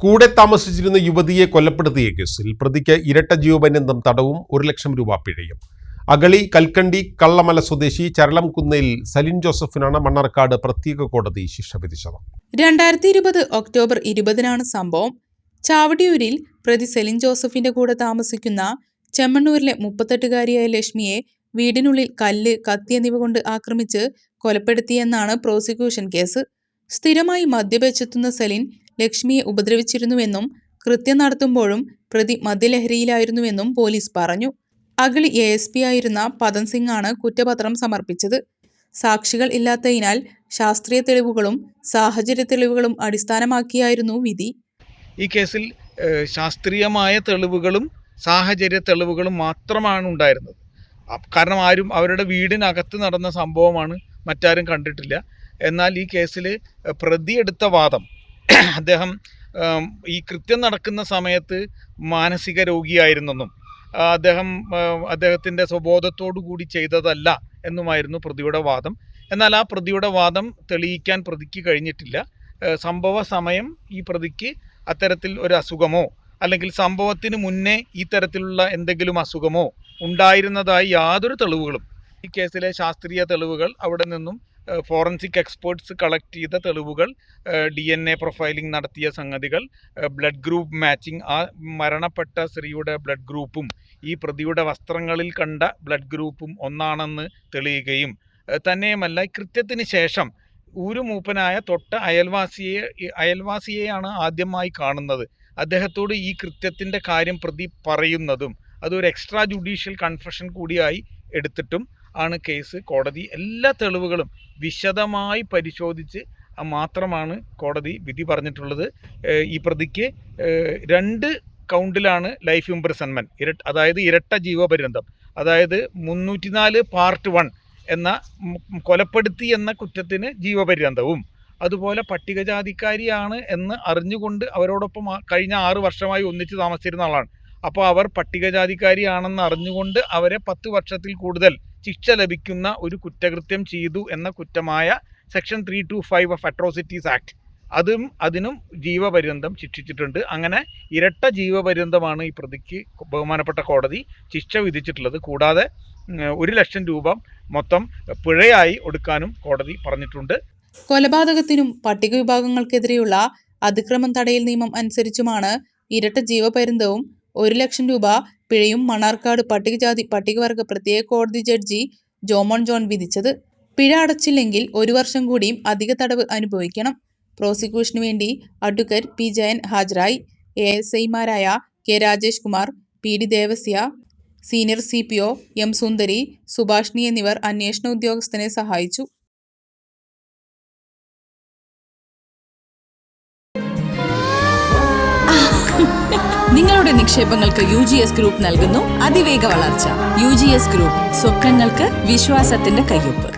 കൂടെ താമസിച്ചിരുന്ന യുവതിയെ കൊലപ്പെടുത്തിയ കേസിൽ പ്രതിക്ക് ഇരട്ട ജീവപര്യന്തം തടവും 1 ലക്ഷം രൂപ പിഴയും. അഗളി കൽക്കണ്ടി കള്ളമല സ്വദേശി ചരളംകുന്നേൽ സലിൻ ജോസഫിനാണ് മണ്ണാർക്കാട് പ്രത്യേക കോടതി ശിക്ഷ വിധിച്ചത്. 2020 ഒക്ടോബർ 20-നാണ് സംഭവം. ചാവടിയൂരിൽ പ്രതി സലിൻ ജോസഫിന്റെ കൂടെ താമസിക്കുന്ന ചെമ്മണ്ണൂരിലെ 38-കാരിയായ ലക്ഷ്മിയെ വീടിനുള്ളിൽ കല്ല്, കത്തി എന്നിവ കൊണ്ട് ആക്രമിച്ച് കൊലപ്പെടുത്തിയെന്നാണ് പ്രോസിക്യൂഷൻ കേസ്. സ്ഥിരമായി മദ്യപിച്ചെത്തുന്ന സലിൻ ലക്ഷ്മിയെ ഉപദ്രവിച്ചിരുന്നുവെന്നും കൃത്യം നടത്തുമ്പോഴും പ്രതി മദ്യലഹരിയിലായിരുന്നുവെന്നും പോലീസ് പറഞ്ഞു. അഗളി ASP ആയിരുന്ന പദൻ സിംഗാണ് കുറ്റപത്രം സമർപ്പിച്ചത്. സാക്ഷികൾ ഇല്ലാത്തതിനാൽ ശാസ്ത്രീയ തെളിവുകളും സാഹചര്യ തെളിവുകളും അടിസ്ഥാനമാക്കിയായിരുന്നു വിധി. ഈ കേസിൽ ശാസ്ത്രീയമായ തെളിവുകളും സാഹചര്യ തെളിവുകളും മാത്രമാണ് ഉണ്ടായിരുന്നത്. കാരണം അവരുടെ വീടിനകത്ത് നടന്ന സംഭവമാണ്, മറ്റാരും കണ്ടിട്ടില്ല. എന്നാൽ ഈ കേസിൽ പ്രതി എടുത്ത വാദം അദ്ദേഹം ഈ കൃത്യം നടക്കുന്ന സമയത്ത് മാനസിക രോഗിയായിരുന്നെന്നും അദ്ദേഹത്തിൻ്റെ സ്വബോധത്തോടു കൂടി ചെയ്തതല്ല എന്നുമായിരുന്നു പ്രതിയുടെ വാദം. എന്നാൽ ആ പ്രതിയുടെ വാദം തെളിയിക്കാൻ പ്രതിക്ക് കഴിഞ്ഞിട്ടില്ല. സംഭവ സമയം ഈ പ്രതിക്ക് അത്തരത്തിൽ ഒരു അസുഖമോ അല്ലെങ്കിൽ സംഭവത്തിന് മുന്നേ ഈ തരത്തിലുള്ള എന്തെങ്കിലും അസുഖമോ ഉണ്ടായിരുന്നതായി യാതൊരു തെളിവുകളും, ഈ കേസിലെ ശാസ്ത്രീയ തെളിവുകൾ, അവിടെ നിന്നും ഫോറൻസിക് എക്സ്പേർട്സ് കളക്ട് ചെയ്ത തെളിവുകൾ, DNA പ്രൊഫൈലിംഗ് നടത്തിയ സംഗതികൾ, ബ്ലഡ് ഗ്രൂപ്പ് മാച്ചിങ്, ആ മരണപ്പെട്ട സ്ത്രീയുടെ ബ്ലഡ് ഗ്രൂപ്പും ഈ പ്രതിയുടെ വസ്ത്രങ്ങളിൽ കണ്ട ബ്ലഡ് ഗ്രൂപ്പും ഒന്നാണെന്ന് തെളിയുകയും തന്നെയുമല്ല, കൃത്യത്തിന് ശേഷം ഊരുമൂപ്പനായ തൊട്ട അയൽവാസിയെയാണ് ആദ്യമായി കാണുന്നത്. അദ്ദേഹത്തോട് ഈ കൃത്യത്തിൻ്റെ കാര്യം പ്രതി പറയുന്നതും അതൊരു എക്സ്ട്രാ ജുഡീഷ്യൽ കൺഫെഷൻ കൂടിയായി എടുത്തിട്ടും ആണ് കേസ് കോടതി എല്ലാ തെളിവുകളും വിശദമായി പരിശോധിച്ച് മാത്രമാണ് കോടതി വിധി പറഞ്ഞിട്ടുള്ളത്. ഈ പ്രതിക്ക് 2 കൗണ്ടിലാണ് ലൈഫ് ഇംപ്രിസൺമെൻറ്റ്, അതായത് ഇരട്ട ജീവപര്യന്തം, അതായത് 304 പാർട്ട് 1 എന്ന കൊലപ്പെടുത്തി എന്ന കുറ്റത്തിന് ജീവപര്യന്തവും, അതുപോലെ പട്ടികജാതിക്കാരിയാണ് എന്ന് അറിഞ്ഞുകൊണ്ട് അവരോടൊപ്പം കഴിഞ്ഞ 6 വർഷമായി ഒന്നിച്ച് താമസിച്ചിരുന്ന ആളാണ്. അപ്പോൾ അവർ പട്ടികജാതിക്കാരിയാണെന്ന് അറിഞ്ഞുകൊണ്ട് അവരെ 10 വർഷത്തിൽ കൂടുതൽ ശിക്ഷ ലഭിക്കുന്ന ഒരു കുറ്റകൃത്യം ചെയ്തു എന്ന കുറ്റമായ സെക്ഷൻ 325 ഓഫ് അട്രോസിറ്റീസ് ആക്ട് അതിനും ജീവപര്യന്തം ശിക്ഷിച്ചിട്ടുണ്ട്. അങ്ങനെ ഇരട്ട ജീവപര്യന്തമാണ് ഈ പ്രതിക്ക് ബഹുമാനപ്പെട്ട കോടതി ശിക്ഷ വിധിച്ചിട്ടുള്ളത്. കൂടാതെ 1 ലക്ഷം രൂപ മൊത്തം പിഴയായി ഒടുക്കാനും കോടതി പറഞ്ഞിട്ടുണ്ട്. കൊലപാതകത്തിനും പട്ടിക വിഭാഗങ്ങൾക്കെതിരെയുള്ള അതിക്രമം തടയൽ നിയമം അനുസരിച്ചുമാണ് ഇരട്ട ജീവപര്യന്തവും 1 ലക്ഷം രൂപ പിഴയും മണ്ണാർക്കാട് പട്ടികജാതി പട്ടികവർഗ പ്രത്യേക കോടതി ജഡ്ജി ജോമോൻ ജോൺ വിധിച്ചത്. പിഴ അടച്ചില്ലെങ്കിൽ 1 വർഷം കൂടിയും അധിക തടവ് അനുഭവിക്കണം. പ്രോസിക്യൂഷനു വേണ്ടി അഡ്വക്കേറ്റ് P. ജയൻ ഹാജരായി. ASIമാരായ K. Rajesh Kumar, PD Devasya, senior CPO M. സുന്ദരി, സുഭാഷിണി എന്നിവർ അന്വേഷണ ഉദ്യോഗസ്ഥനെ സഹായിച്ചു. നിങ്ങളുടെ നിക്ഷേപങ്ങൾക്ക് UGS ഗ്രൂപ്പ് നൽകുന്നു അതിവേഗ വളർച്ച. UGS ഗ്രൂപ്പ്, സ്വപ്നങ്ങൾക്ക് വിശ്വാസത്തിന്റെ കയ്യൊപ്പ്.